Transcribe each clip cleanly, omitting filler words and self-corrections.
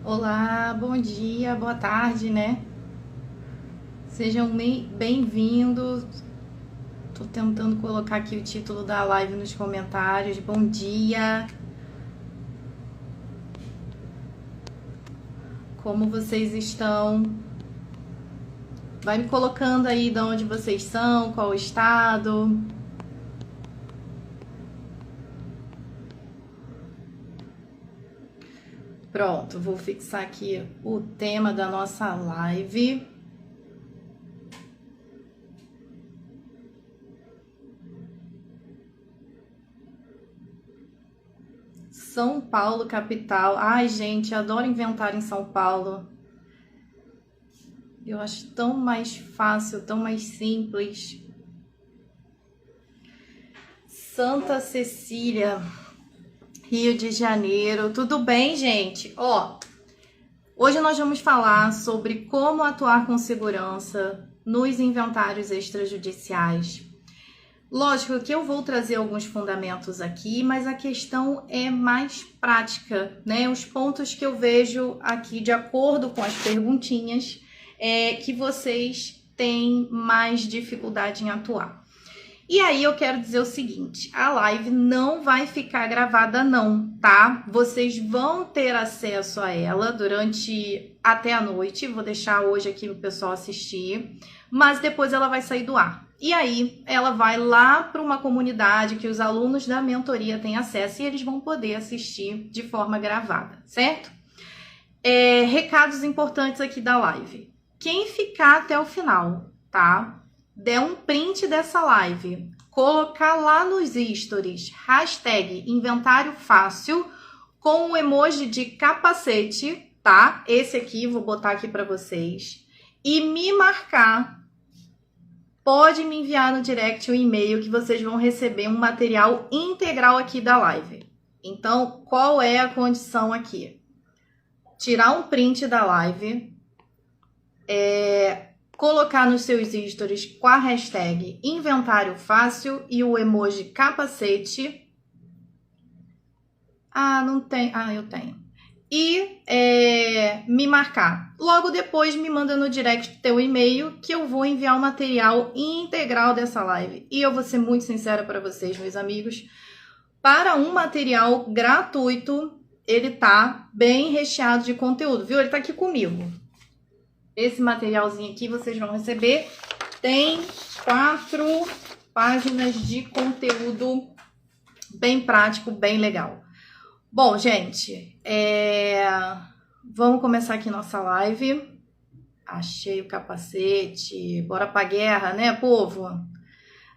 Olá, bom dia, boa tarde, né? Sejam bem-vindos. Tô tentando colocar aqui o título da live nos comentários. Bom dia, como vocês estão? Vai me colocando aí de onde vocês são, qual o estado. Pronto, vou fixar aqui o tema da nossa live. São Paulo, capital. Ai, gente, adoro inventar em São Paulo. Eu acho tão mais fácil, tão mais simples. Santa Cecília, Rio de Janeiro. Tudo bem, gente? Hoje nós vamos falar sobre como atuar com segurança nos inventários extrajudiciais. Lógico que eu vou trazer alguns fundamentos aqui, mas a questão é mais prática, né? Os pontos que eu vejo aqui, de acordo com as perguntinhas, que vocês têm mais dificuldade em atuar. E aí eu quero dizer o seguinte, a live não vai ficar gravada não, tá? Vocês vão ter acesso a ela durante até a noite, vou deixar hoje aqui o pessoal assistir, mas depois ela vai sair do ar. E aí ela vai lá para uma comunidade que os alunos da mentoria têm acesso e eles vão poder assistir de forma gravada, certo? Recados importantes aqui da live. Quem ficar até o final, tá? Der um print dessa live, colocar lá nos stories, hashtag inventário fácil, com o emoji de capacete, tá? Esse aqui, vou botar aqui para vocês. E me marcar, pode me enviar no direct o e-mail que vocês vão receber um material integral aqui da live. Então, qual é a condição aqui? Tirar um print da live, colocar nos seus stories com a hashtag inventário fácil e o emoji capacete. Não tem. Eu tenho. E me marcar. Logo depois me manda no direct teu e-mail que eu vou enviar o material integral dessa live. E eu vou ser muito sincera para vocês, meus amigos. Para um material gratuito, ele tá bem recheado de conteúdo, viu? Ele tá aqui comigo. Esse materialzinho aqui vocês vão receber. Tem 4 páginas de conteúdo bem prático, bem legal. Bom, gente, vamos começar aqui nossa live. Achei o capacete. Bora pra guerra, né, povo?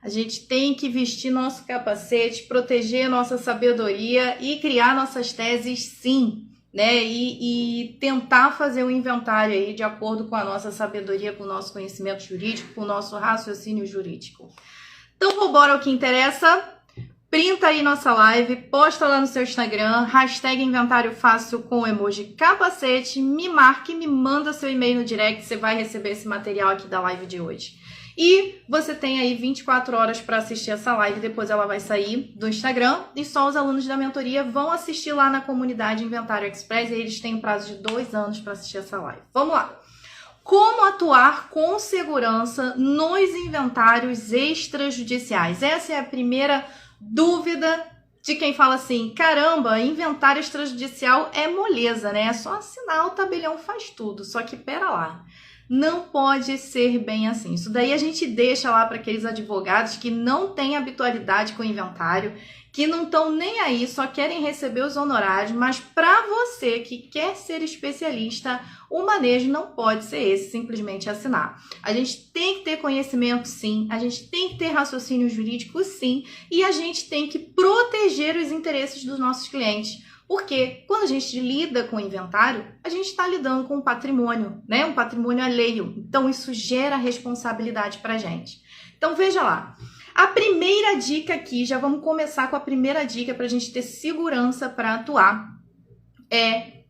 A gente tem que vestir nosso capacete, proteger nossa sabedoria e criar nossas teses, sim, né? E tentar fazer um inventário aí de acordo com a nossa sabedoria, com o nosso conhecimento jurídico, com o nosso raciocínio jurídico. Então, vamos embora ao que interessa. Printa aí nossa live, posta lá no seu Instagram, hashtag inventário fácil com o emoji capacete, me marque, me manda seu e-mail no direct, você vai receber esse material aqui da live de hoje. E você tem aí 24 horas para assistir essa live, depois ela vai sair do Instagram e só os alunos da mentoria vão assistir lá na comunidade Inventário Express e eles têm um prazo de 2 anos para assistir essa live. Vamos lá! Como atuar com segurança nos inventários extrajudiciais? Essa é a primeira dúvida de quem fala assim, caramba, inventário extrajudicial é moleza, né? É só assinar, o tabelião faz tudo. Só que pera lá, não pode ser bem assim. Isso daí a gente deixa lá para aqueles advogados que não têm habitualidade com inventário, que não estão nem aí, só querem receber os honorários, mas para você que quer ser especialista, o manejo não pode ser esse, simplesmente assinar. A gente tem que ter conhecimento, sim, a gente tem que ter raciocínio jurídico, sim, e a gente tem que proteger os interesses dos nossos clientes. Porque quando a gente lida com inventário, a gente está lidando com um patrimônio, né? Um patrimônio alheio. Então, isso gera responsabilidade para a gente. Então, veja lá. A primeira dica aqui, já vamos começar com a primeira dica para a gente ter segurança para atuar,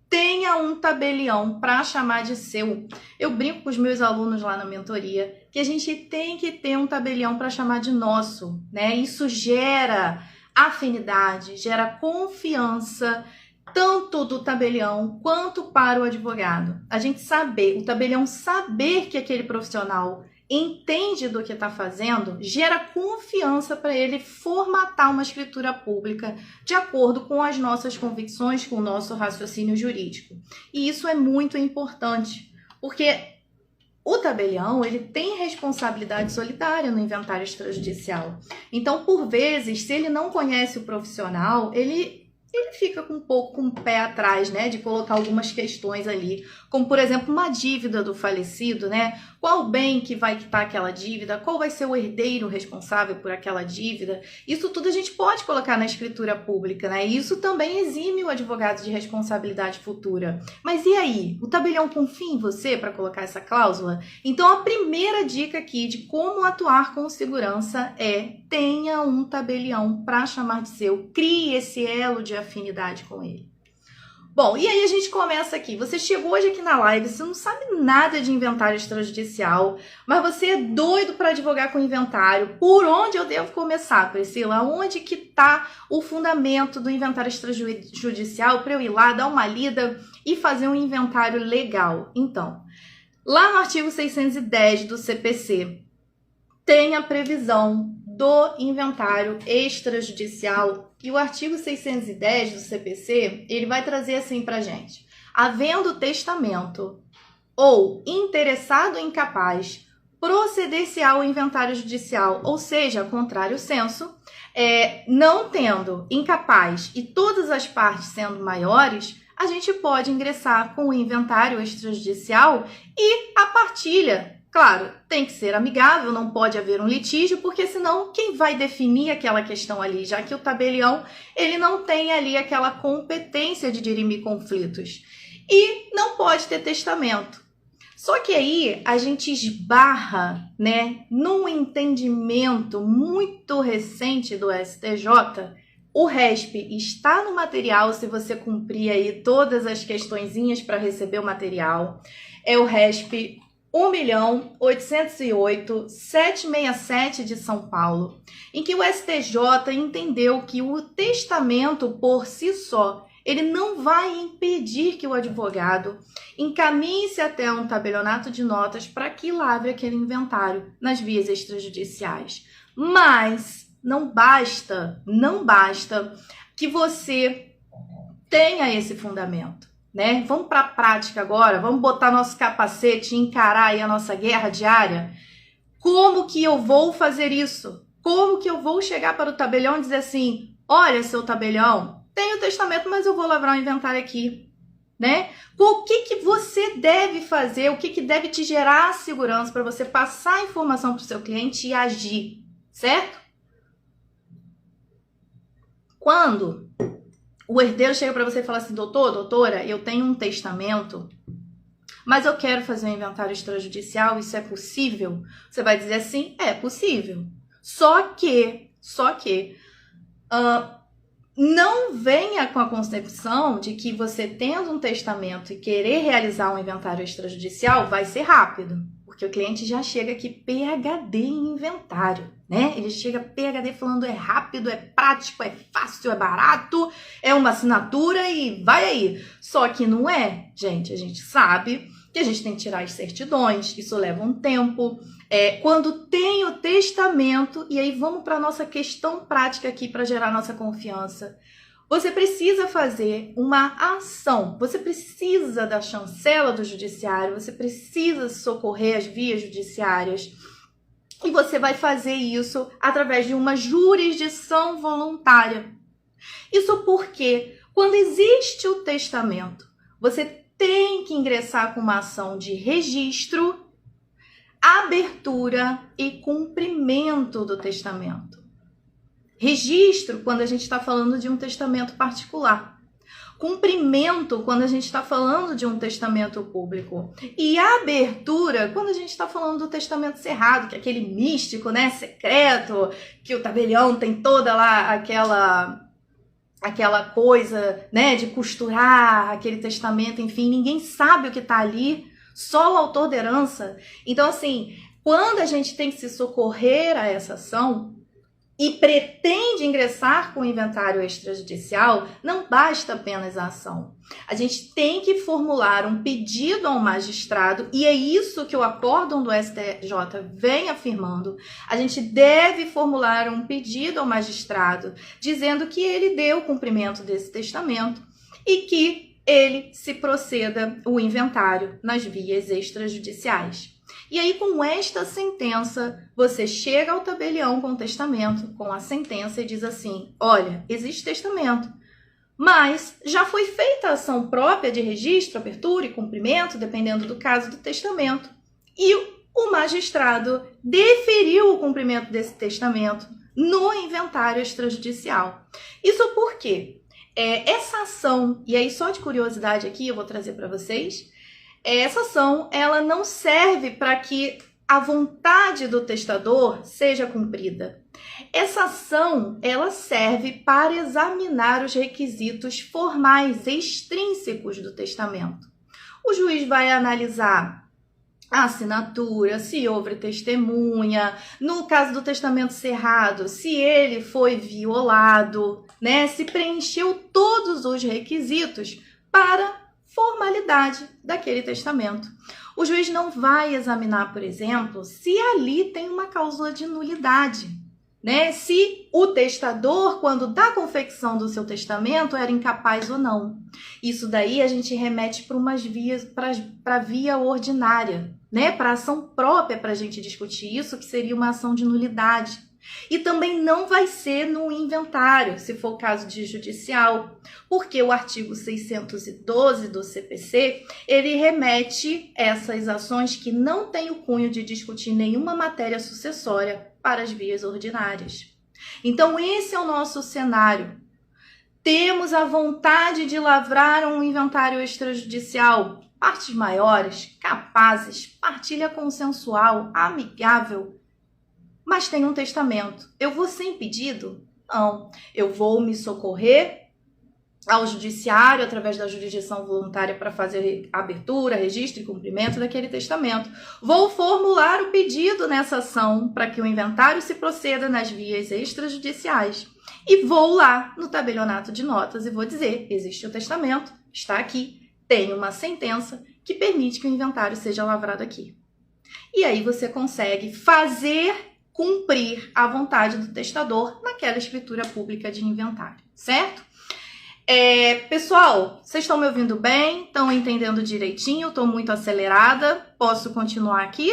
tenha um tabelião para chamar de seu. Eu brinco com os meus alunos lá na mentoria que a gente tem que ter um tabelião para chamar de nosso, né? Isso gera afinidade, gera confiança tanto do tabelião quanto para o advogado. A gente saber, o tabelião saber que aquele profissional entende do que está fazendo, gera confiança para ele formatar uma escritura pública de acordo com as nossas convicções, com o nosso raciocínio jurídico. E isso é muito importante, porque o tabelião, ele tem responsabilidade solitária no inventário extrajudicial. Então, por vezes, se ele não conhece o profissional, ele fica com um pouco com o pé atrás, né, de colocar algumas questões ali, como, por exemplo, uma dívida do falecido, né? Qual bem que vai quitar aquela dívida? Qual vai ser o herdeiro responsável por aquela dívida? Isso tudo a gente pode colocar na escritura pública, né? E isso também exime o advogado de responsabilidade futura. Mas e aí? O tabelião confia em você para colocar essa cláusula? Então, a primeira dica aqui de como atuar com segurança é: tenha um tabelião para chamar de seu, crie esse elo de afinidade com ele. Bom, e aí a gente começa aqui. Você chegou hoje aqui na live, você não sabe nada de inventário extrajudicial, mas você é doido para advogar com inventário. Por onde eu devo começar, Priscila? Onde que está o fundamento do inventário extrajudicial para eu ir lá, dar uma lida e fazer um inventário legal? Então, lá no artigo 610 do CPC, tem a previsão do inventário extrajudicial. E o artigo 610 do CPC, ele vai trazer assim pra gente: havendo testamento ou interessado incapaz, proceder-se ao inventário judicial, ou seja, contrário senso, não tendo incapaz e todas as partes sendo maiores, a gente pode ingressar com o inventário extrajudicial e a partilha. Claro, tem que ser amigável, não pode haver um litígio, porque senão quem vai definir aquela questão ali, já que o tabelião ele não tem ali aquela competência de dirimir conflitos. E não pode ter testamento. Só que aí a gente esbarra, né, num entendimento muito recente do STJ. O RESP está no material, se você cumprir aí todas as questõezinhas para receber o material. É o RESP 1.808.767 de São Paulo, em que o STJ entendeu que o testamento por si só, ele não vai impedir que o advogado encaminhe-se até um tabelionato de notas para que lavre aquele inventário nas vias extrajudiciais. Mas não basta que você tenha esse fundamento. Né? Vamos para a prática agora, vamos botar nosso capacete e encarar aí a nossa guerra diária. Como que eu vou fazer isso? Como que eu vou chegar para o tabelião e dizer assim: olha, seu tabelião, tenho testamento, mas eu vou lavrar um inventário aqui, né? O que você deve fazer, o que deve te gerar segurança para você passar a informação para o seu cliente e agir, certo? Quando o herdeiro chega para você e fala assim: doutora, eu tenho um testamento, mas eu quero fazer um inventário extrajudicial, isso é possível? Você vai dizer assim: é possível. Só que não venha com a concepção de que você tendo um testamento e querer realizar um inventário extrajudicial vai ser rápido. Porque o cliente já chega aqui PhD em inventário, né? Ele chega PhD falando é rápido, é prático, é fácil, é barato, é uma assinatura e vai aí. Só que não é, gente. A gente sabe que a gente tem que tirar as certidões, isso leva um tempo. Quando tem o testamento, e aí vamos para a nossa questão prática aqui para gerar nossa confiança. Você precisa fazer uma ação, você precisa da chancela do judiciário, você precisa socorrer as vias judiciárias e você vai fazer isso através de uma jurisdição voluntária. Isso porque, quando existe o testamento, você tem que ingressar com uma ação de registro, abertura e cumprimento do testamento. Registro, quando a gente está falando de um testamento particular. Cumprimento, quando a gente está falando de um testamento público. E abertura, quando a gente está falando do testamento cerrado, que é aquele místico, né, secreto, que o tabelião tem toda lá aquela coisa, né, de costurar aquele testamento, enfim, ninguém sabe o que está ali, só o autor da herança. Então, assim, quando a gente tem que se socorrer a essa ação, e pretende ingressar com o inventário extrajudicial, não basta apenas a ação. A gente tem que formular um pedido ao magistrado, e é isso que o acórdão do STJ vem afirmando. A gente deve formular um pedido ao magistrado, dizendo que ele deu cumprimento desse testamento e que ele se proceda o inventário nas vias extrajudiciais. E aí, com esta sentença, você chega ao tabelião com o testamento, com a sentença, e diz assim: olha, existe testamento, mas já foi feita a ação própria de registro, abertura e cumprimento, dependendo do caso do testamento, e o magistrado deferiu o cumprimento desse testamento no inventário extrajudicial. Isso por quê? Essa ação, e aí só de curiosidade aqui eu vou trazer para vocês, essa ação, ela não serve para que a vontade do testador seja cumprida. Essa ação, ela serve para examinar os requisitos formais extrínsecos do testamento. O juiz vai analisar a assinatura, se houve testemunha, no caso do testamento cerrado, se ele foi violado, né? Se preencheu todos os requisitos para formalidade daquele testamento. O juiz não vai examinar, por exemplo, se ali tem uma cláusula de nulidade, né? Se o testador, quando da confecção do seu testamento, era incapaz ou não. Isso daí a gente remete para umas vias, para a via ordinária, né? Para ação própria para a gente discutir isso, que seria uma ação de nulidade. E também não vai ser no inventário, se for o caso de judicial, porque o artigo 612 do CPC, ele remete essas ações que não têm o cunho de discutir nenhuma matéria sucessória para as vias ordinárias. Então, esse é o nosso cenário. Temos a vontade de lavrar um inventário extrajudicial, partes maiores, capazes, partilha consensual, amigável, mas tem um testamento. Eu vou ser impedido? Não. Eu vou me socorrer ao judiciário através da jurisdição voluntária para fazer abertura, registro e cumprimento daquele testamento. Vou formular o pedido nessa ação para que o inventário se proceda nas vias extrajudiciais. E vou lá no tabelionato de notas e vou dizer: existe o testamento, está aqui, tem uma sentença que permite que o inventário seja lavrado aqui. E aí você consegue cumprir a vontade do testador naquela escritura pública de inventário, certo? Pessoal, vocês estão me ouvindo bem? Estão entendendo direitinho? Estou muito acelerada? Posso continuar aqui?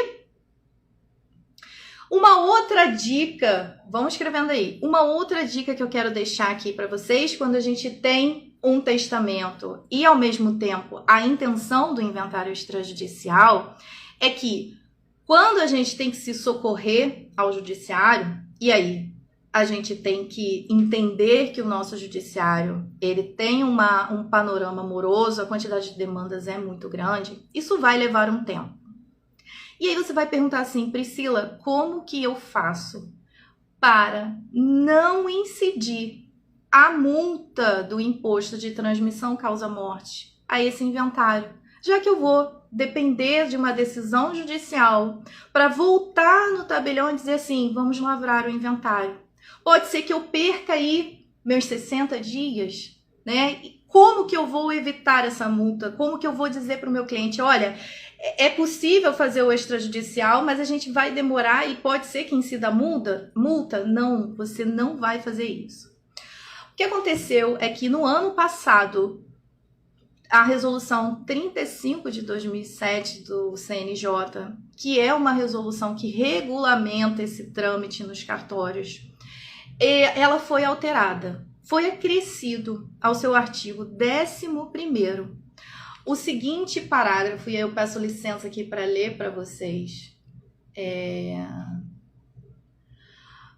Uma outra dica, vão escrevendo aí, uma outra dica que eu quero deixar aqui para vocês, quando a gente tem um testamento e, ao mesmo tempo, a intenção do inventário extrajudicial, é que quando a gente tem que se socorrer ao judiciário, e aí a gente tem que entender que o nosso judiciário ele tem um panorama moroso, a quantidade de demandas é muito grande, isso vai levar um tempo. E aí você vai perguntar assim: Priscila, como que eu faço para não incidir a multa do imposto de transmissão causa-morte a esse inventário? Já que eu vou depender de uma decisão judicial para voltar no tabelião e dizer assim: vamos lavrar o inventário. Pode ser que eu perca aí meus 60 dias, né? Como que eu vou evitar essa multa? Como que eu vou dizer para o meu cliente: olha, é possível fazer o extrajudicial, mas a gente vai demorar e pode ser que incida multa? Não, você não vai fazer isso. O que aconteceu é que no ano passado, a resolução 35 de 2007 do CNJ, que é uma resolução que regulamenta esse trâmite nos cartórios, ela foi alterada. Foi acrescido ao seu artigo 11º o seguinte parágrafo, e eu peço licença aqui para ler para vocês.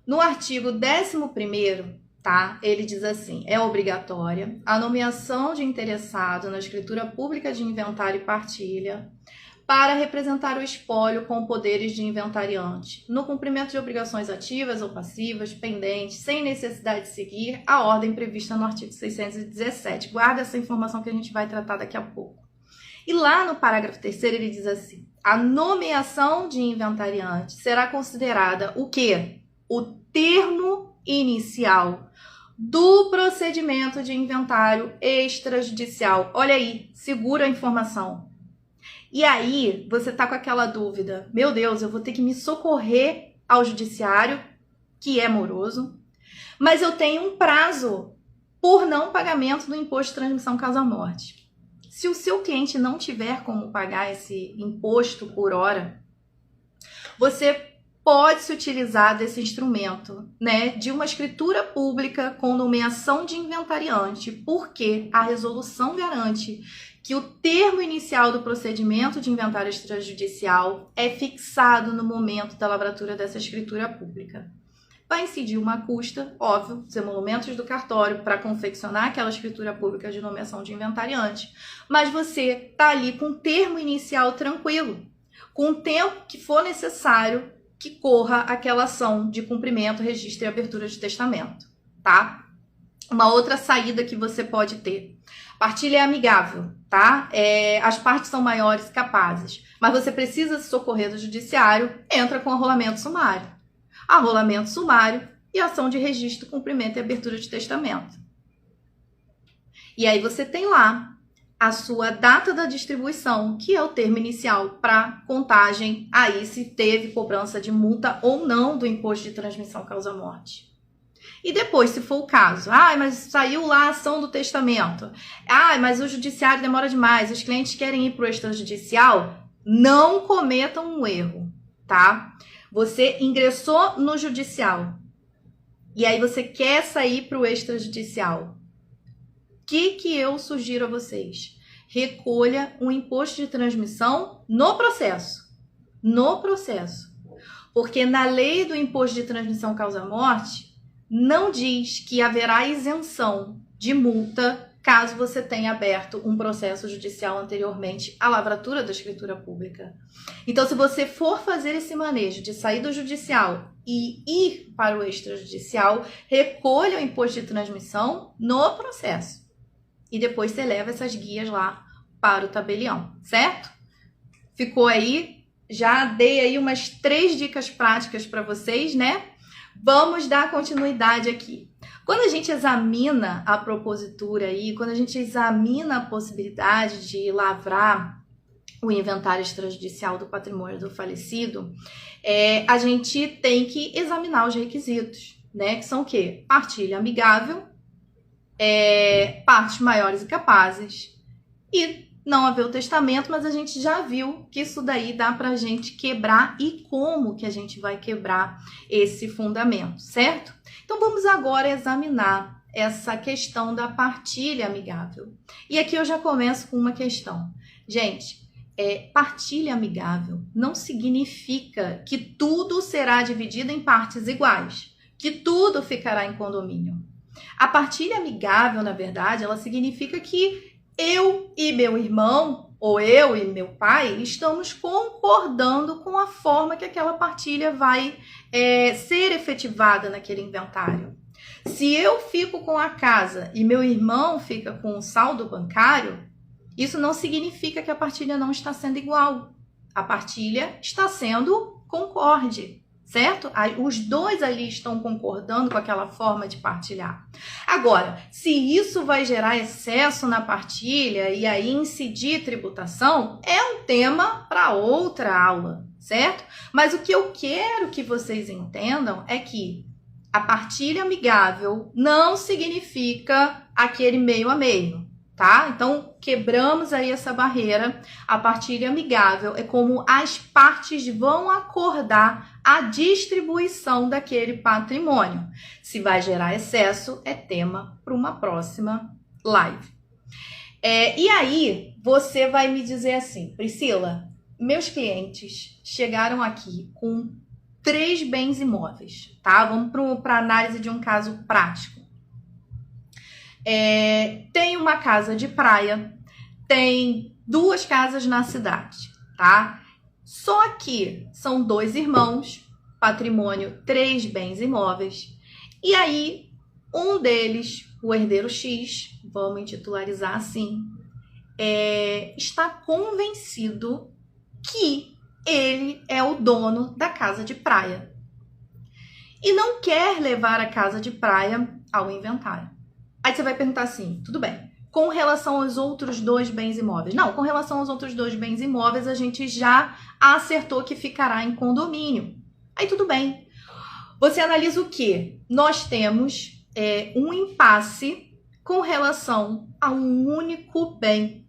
No artigo 11º, tá? Ele diz assim: é obrigatória a nomeação de interessado na escritura pública de inventário e partilha para representar o espólio com poderes de inventariante, no cumprimento de obrigações ativas ou passivas, pendentes, sem necessidade de seguir a ordem prevista no artigo 617. Guarda essa informação que a gente vai tratar daqui a pouco. E lá no parágrafo 3º ele diz assim: a nomeação de inventariante será considerada o quê? O termo inicial do procedimento de inventário extrajudicial. Olha aí, segura a informação. E aí, você tá com aquela dúvida, meu Deus, eu vou ter que me socorrer ao judiciário, que é moroso, mas eu tenho um prazo por não pagamento do imposto de transmissão causa-morte. Se o seu cliente não tiver como pagar esse imposto por hora, você pode se utilizar desse instrumento, né, de uma escritura pública com nomeação de inventariante, porque a resolução garante que o termo inicial do procedimento de inventário extrajudicial é fixado no momento da lavratura dessa escritura pública. Vai incidir uma custa, óbvio, os emolumentos do cartório para confeccionar aquela escritura pública de nomeação de inventariante, mas você está ali com o termo inicial tranquilo, com o tempo que for necessário que corra aquela ação de cumprimento, registro e abertura de testamento, tá? Uma outra saída que você pode ter. Partilha é amigável, tá? As partes são maiores e capazes, mas você precisa se socorrer do judiciário, entra com arrolamento sumário. Arrolamento sumário e ação de registro, cumprimento e abertura de testamento. E aí você tem lá a sua data da distribuição, que é o termo inicial para contagem, aí se teve cobrança de multa ou não do imposto de transmissão causa-morte. E depois, se for o caso, mas saiu lá a ação do testamento, mas o judiciário demora demais, os clientes querem ir para o extrajudicial, não cometam um erro, tá? Você ingressou no judicial e aí você quer sair para o extrajudicial. O que eu sugiro a vocês? Recolha o imposto de transmissão no processo. No processo. Porque na lei do imposto de transmissão causa-morte, não diz que haverá isenção de multa caso você tenha aberto um processo judicial anteriormente à lavratura da escritura pública. Então, se você for fazer esse manejo de sair do judicial e ir para o extrajudicial, recolha o imposto de transmissão no processo. E depois você leva essas guias lá para o tabelião, certo? Ficou aí? Já dei aí umas 3 dicas práticas para vocês, né? Vamos dar continuidade aqui. Quando a gente examina a propositura aí, quando a gente examina a possibilidade de lavrar o inventário extrajudicial do patrimônio do falecido, a gente tem que examinar os requisitos, né? Que são o quê? Partilha amigável, partes maiores e capazes e não haver o testamento, mas a gente já viu que isso daí dá pra gente quebrar e como que a gente vai quebrar esse fundamento, certo? Então vamos agora examinar essa questão da partilha amigável. E aqui eu já começo com uma questão. Gente, partilha amigável não significa que tudo será dividido em partes iguais, que tudo ficará em condomínio. A partilha amigável, na verdade, ela significa que eu e meu irmão, ou eu e meu pai, estamos concordando com a forma que aquela partilha vai ser efetivada naquele inventário. Se eu fico com a casa e meu irmão fica com o saldo bancário, isso não significa que a partilha não está sendo igual. A partilha está sendo concorde, certo? Os dois ali estão concordando com aquela forma de partilhar. Agora, se isso vai gerar excesso na partilha e aí incidir tributação, é um tema para outra aula, certo? Mas o que eu quero que vocês entendam é que a partilha amigável não significa aquele meio a meio, tá? Então, quebramos aí essa barreira. A partilha amigável é como as partes vão acordar a distribuição daquele patrimônio. Se vai gerar excesso, é tema para uma próxima live. E aí, você vai me dizer assim, Priscila, meus clientes chegaram aqui com 3 bens imóveis, tá? Vamos para análise de um caso prático. Tem uma casa de praia, tem 2 casas na cidade, tá? Só que são 2 irmãos, patrimônio 3 bens imóveis, e aí um deles, o herdeiro X, vamos intitularizar assim, está convencido que ele é o dono da casa de praia. e não quer levar a casa de praia ao inventário. Aí você vai perguntar assim, tudo bem, com relação aos outros 2 bens imóveis? Não, com relação aos outros 2 bens imóveis, a gente já acertou que ficará em condomínio. Aí tudo bem. Você analisa o quê? Nós temos um impasse com relação a um único bem.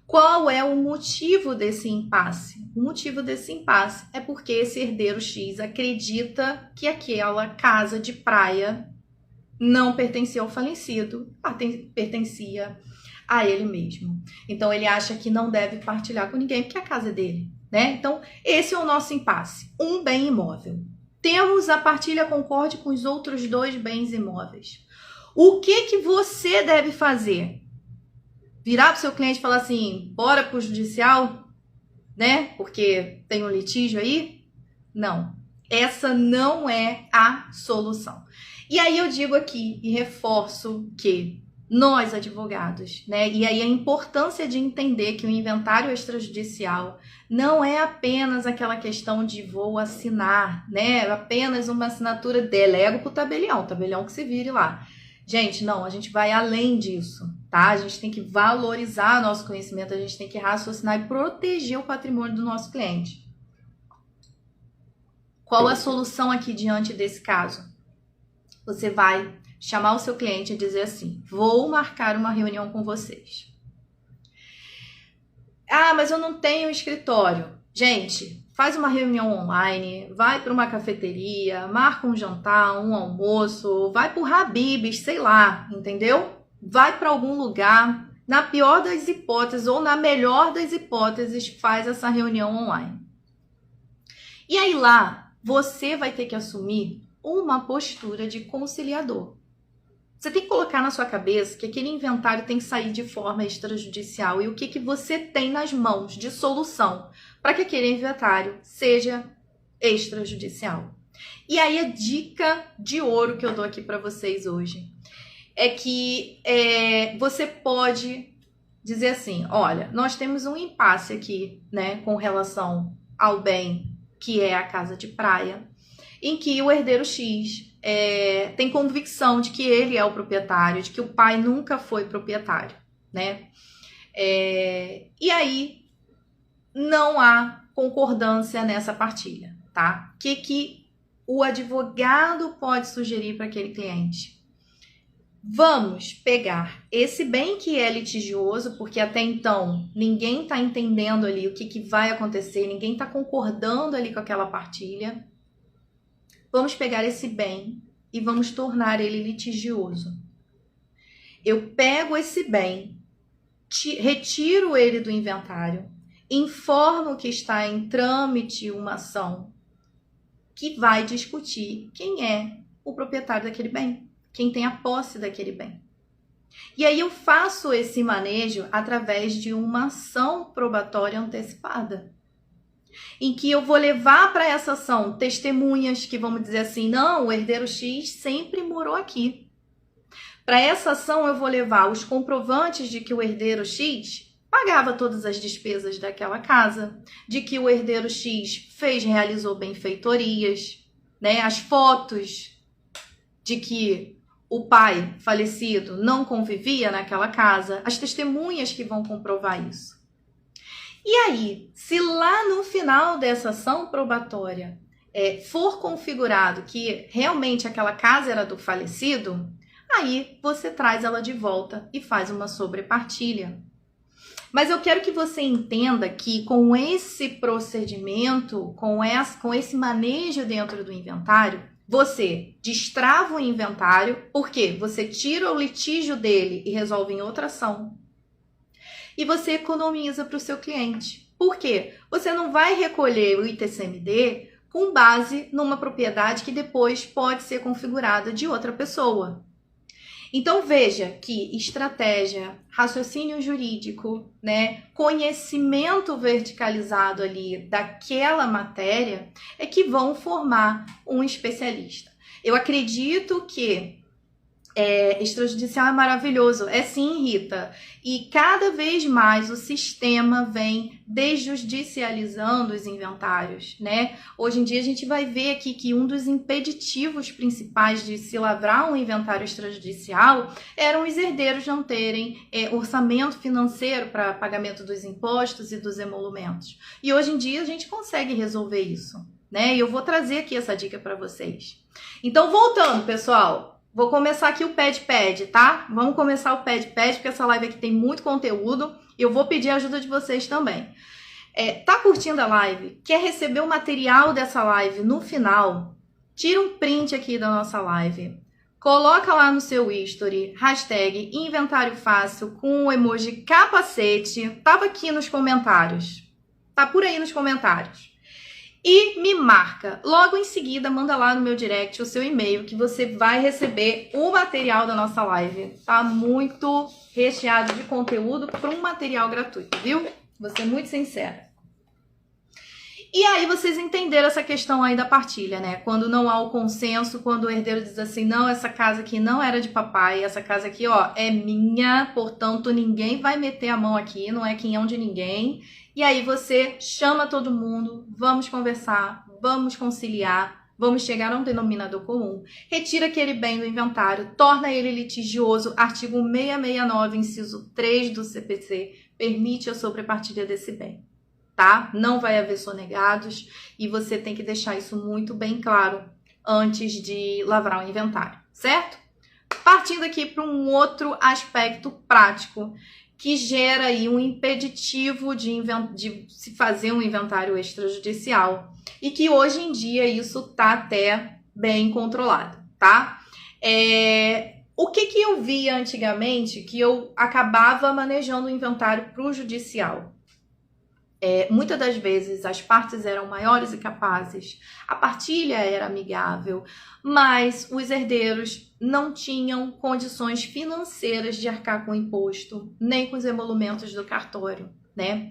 Qual é o motivo desse impasse? O motivo desse impasse é porque esse herdeiro X acredita que aquela casa de praia não pertencia ao falecido, pertencia a ele mesmo. Então, ele acha que não deve partilhar com ninguém, porque a casa é dele, né? Então, esse é o nosso impasse. Um bem imóvel. Temos a partilha concorde com os outros 2 bens imóveis. O que você deve fazer? Virar para o seu cliente e falar assim, bora para o judicial, né? Porque tem um litígio aí? Não. Essa não é a solução. E aí eu digo aqui e reforço que nós, advogados, né? E aí a importância de entender que o inventário extrajudicial não é apenas aquela questão de vou assinar, né? Apenas uma assinatura, delego pro tabelião que se vire lá. Gente, não, a gente vai além disso, tá? A gente tem que valorizar nosso conhecimento, a gente tem que raciocinar e proteger o patrimônio do nosso cliente. Qual a solução aqui diante desse caso? Você vai chamar o seu cliente e dizer assim, vou marcar uma reunião com vocês. Ah, mas eu não tenho escritório. Gente, faz uma reunião online, vai para uma cafeteria, marca um jantar, um almoço, vai para o Habib's, sei lá, entendeu? Vai para algum lugar, na pior das hipóteses ou na melhor das hipóteses, faz essa reunião online. E aí lá, você vai ter que assumir uma postura de conciliador. Você tem que colocar na sua cabeça que aquele inventário tem que sair de forma extrajudicial e o que você tem nas mãos de solução para que aquele inventário seja extrajudicial. E aí a dica de ouro que eu dou aqui para vocês hoje é que você pode dizer assim, olha, nós temos um impasse aqui, né, com relação ao bem que é a casa de praia, em que o herdeiro X tem convicção de que ele é o proprietário, de que o pai nunca foi proprietário, né? E aí não há concordância nessa partilha, tá? O que o advogado pode sugerir para aquele cliente? Vamos pegar esse bem que é litigioso, porque até então ninguém está entendendo ali o que vai acontecer, ninguém está concordando ali com aquela partilha. Vamos pegar esse bem e vamos tornar ele litigioso. Eu pego esse bem, retiro ele do inventário, informo que está em trâmite uma ação que vai discutir quem é o proprietário daquele bem, quem tem a posse daquele bem. E aí eu faço esse manejo através de uma ação probatória antecipada, em que eu vou levar para essa ação testemunhas que vão dizer assim, não, o herdeiro X sempre morou aqui. Para essa ação eu vou levar os comprovantes de que o herdeiro X pagava todas as despesas daquela casa, de que o herdeiro X realizou benfeitorias, né? As fotos de que o pai falecido não convivia naquela casa, as testemunhas que vão comprovar isso. E aí, se lá no final dessa ação probatória for configurado que realmente aquela casa era do falecido, aí você traz ela de volta e faz uma sobrepartilha. Mas eu quero que você entenda que com esse procedimento, com esse manejo dentro do inventário, você destrava o inventário, porque você tira o litígio dele e resolve em outra ação. E você economiza para o seu cliente. Por quê? Você não vai recolher o ITCMD com base numa propriedade que depois pode ser configurada de outra pessoa. Então veja que estratégia, raciocínio jurídico, né, conhecimento verticalizado ali daquela matéria é que vão formar um especialista. Eu acredito que Extrajudicial é maravilhoso. É sim, Rita. E cada vez mais o sistema vem desjudicializando os inventários, né? Hoje em dia a gente vai ver aqui que um dos impeditivos principais de se lavrar um inventário extrajudicial eram os herdeiros não terem orçamento financeiro para pagamento dos impostos e dos emolumentos. E hoje em dia a gente consegue resolver isso, né? E eu vou trazer aqui essa dica para vocês. Então, voltando, pessoal. Vou começar aqui o pad, tá? Vamos começar o pad, porque essa live aqui tem muito conteúdo e eu vou pedir a ajuda de vocês também. Tá curtindo a live? Quer receber o material dessa live no final? Tira um print aqui da nossa live. Coloca lá no seu history, hashtag inventário fácil com o emoji capacete. Tava aqui nos comentários. Tá por aí nos comentários. E me marca. Logo em seguida, manda lá no meu direct o seu e-mail que você vai receber o material da nossa live. Tá muito recheado de conteúdo para um material gratuito, viu? Vou ser muito sincera. E aí vocês entenderam essa questão aí da partilha, né? Quando não há o consenso, quando o herdeiro diz assim, não, essa casa aqui não era de papai, essa casa aqui, ó, é minha, portanto ninguém vai meter a mão aqui, não é quinhão de ninguém. E aí você chama todo mundo, vamos conversar, vamos conciliar, vamos chegar a um denominador comum. Retira aquele bem do inventário, torna ele litigioso, artigo 669, inciso 3 do CPC, permite a sobrepartilha desse bem. Tá? Não vai haver sonegados e você tem que deixar isso muito bem claro antes de lavrar o inventário, certo? Partindo aqui para um outro aspecto prático que gera aí um impeditivo de se fazer um inventário extrajudicial e que hoje em dia isso tá até bem controlado, tá? O que eu via antigamente que eu acabava manejando o inventário para o judicial? Muitas das vezes as partes eram maiores e capazes, a partilha era amigável, mas os herdeiros não tinham condições financeiras de arcar com o imposto, nem com os emolumentos do cartório, né?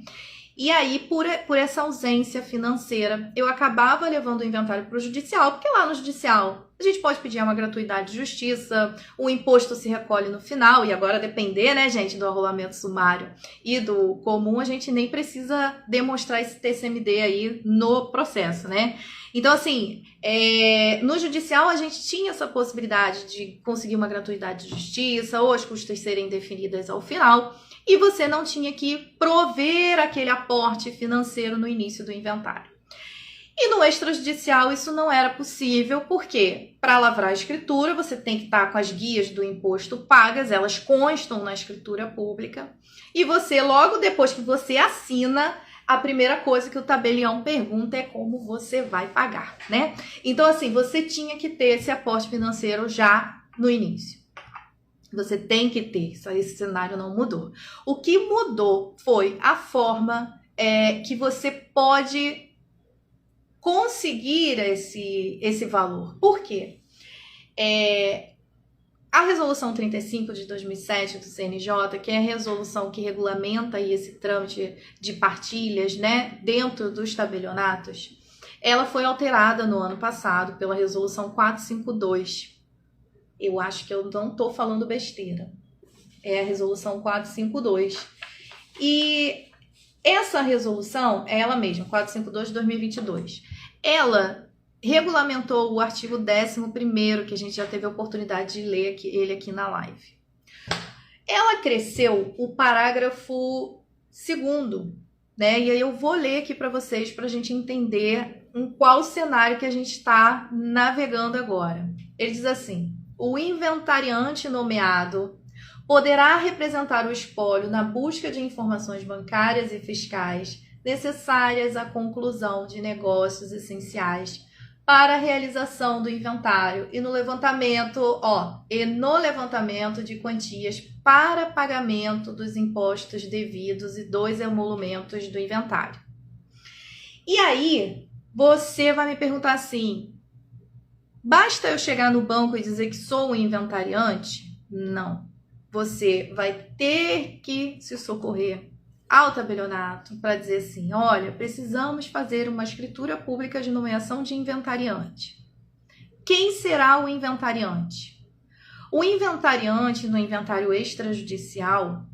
E aí, por essa ausência financeira, eu acabava levando o inventário para o judicial, porque lá no judicial a gente pode pedir uma gratuidade de justiça, o imposto se recolhe no final, e agora depender, né, gente, do arrolamento sumário e do comum, a gente nem precisa demonstrar esse TCMD aí no processo, né? Então, assim, no judicial a gente tinha essa possibilidade de conseguir uma gratuidade de justiça ou as custas serem definidas ao final, e você não tinha que prover aquele aporte financeiro no início do inventário. E no extrajudicial isso não era possível, porque para lavrar a escritura você tem que estar com as guias do imposto pagas, elas constam na escritura pública, e você, logo depois que você assina, a primeira coisa que o tabelião pergunta é como você vai pagar, né? Então, assim, você tinha que ter esse aporte financeiro já no início. Você tem que ter, esse cenário não mudou. O que mudou foi a forma que você pode conseguir esse valor. Por quê? A resolução 35 de 2007 do CNJ, que é a resolução que regulamenta aí esse trâmite de partilhas, né, dentro dos tabelionatos, ela foi alterada no ano passado pela resolução 452. Eu acho que eu não estou falando besteira. É a resolução 452. E essa resolução é ela mesma, 452 de 2022. Ela regulamentou o artigo 11º, que a gente já teve a oportunidade de ler ele aqui na live. Ela cresceu o parágrafo 2º, né? E aí eu vou ler aqui para vocês para a gente entender em qual cenário que a gente está navegando agora. Ele diz assim: o inventariante nomeado poderá representar o espólio na busca de informações bancárias e fiscais necessárias à conclusão de negócios essenciais para a realização do inventário e no levantamento de quantias para pagamento dos impostos devidos e dos emolumentos do inventário. E aí, você vai me perguntar assim: basta eu chegar no banco e dizer que sou um inventariante? Não. Você vai ter que se socorrer ao tabelionato para dizer assim: olha, precisamos fazer uma escritura pública de nomeação de inventariante. Quem será o inventariante? O inventariante no inventário extrajudicial,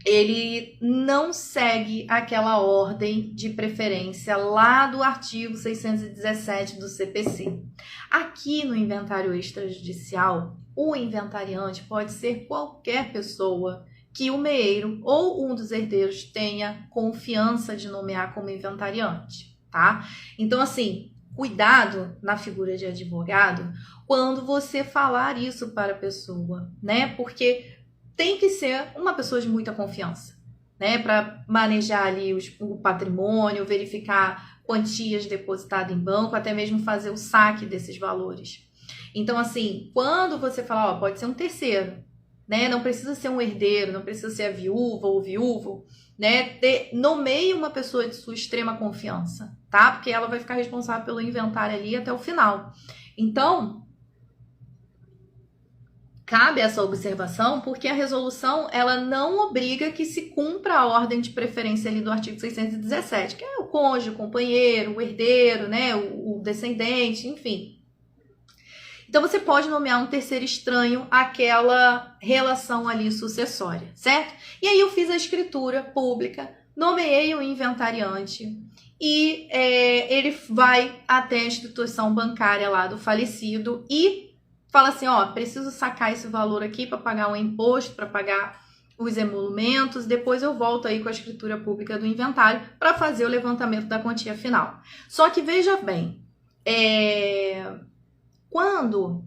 ele não segue aquela ordem de preferência lá do artigo 617 do CPC. Aqui no inventário extrajudicial, o inventariante pode ser qualquer pessoa que o meeiro ou um dos herdeiros tenha confiança de nomear como inventariante, tá? Então, assim, cuidado na figura de advogado quando você falar isso para a pessoa, né? Porque tem que ser uma pessoa de muita confiança, né? Para manejar ali o patrimônio, verificar quantias depositadas em banco, até mesmo fazer o saque desses valores. Então, assim, quando você fala, ó, pode ser um terceiro, né? Não precisa ser um herdeiro, não precisa ser a viúva ou o viúvo, né? Nomeie uma pessoa de sua extrema confiança, tá? Porque ela vai ficar responsável pelo inventário ali até o final. Então, cabe essa observação porque a resolução ela não obriga que se cumpra a ordem de preferência ali do artigo 617, que é o cônjuge, o companheiro, o herdeiro, né, o descendente, enfim. Então, você pode nomear um terceiro estranho àquela relação ali sucessória, certo? E aí eu fiz a escritura pública, nomeei o inventariante e ele vai até a instituição bancária lá do falecido e fala assim, ó, preciso sacar esse valor aqui para pagar um imposto, para pagar os emolumentos, depois eu volto aí com a escritura pública do inventário para fazer o levantamento da quantia final. Só que veja bem, quando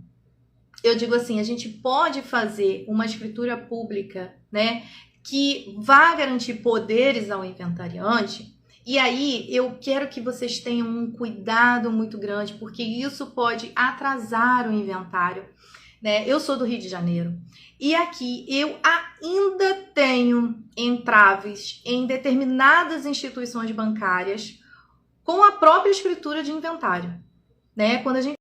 eu digo assim, a gente pode fazer uma escritura pública, né, que vá garantir poderes ao inventariante, e aí eu quero que vocês tenham um cuidado muito grande, porque isso pode atrasar o inventário, né? Eu sou do Rio de Janeiro e aqui eu ainda tenho entraves em determinadas instituições bancárias com a própria escritura de inventário, né? Quando a gente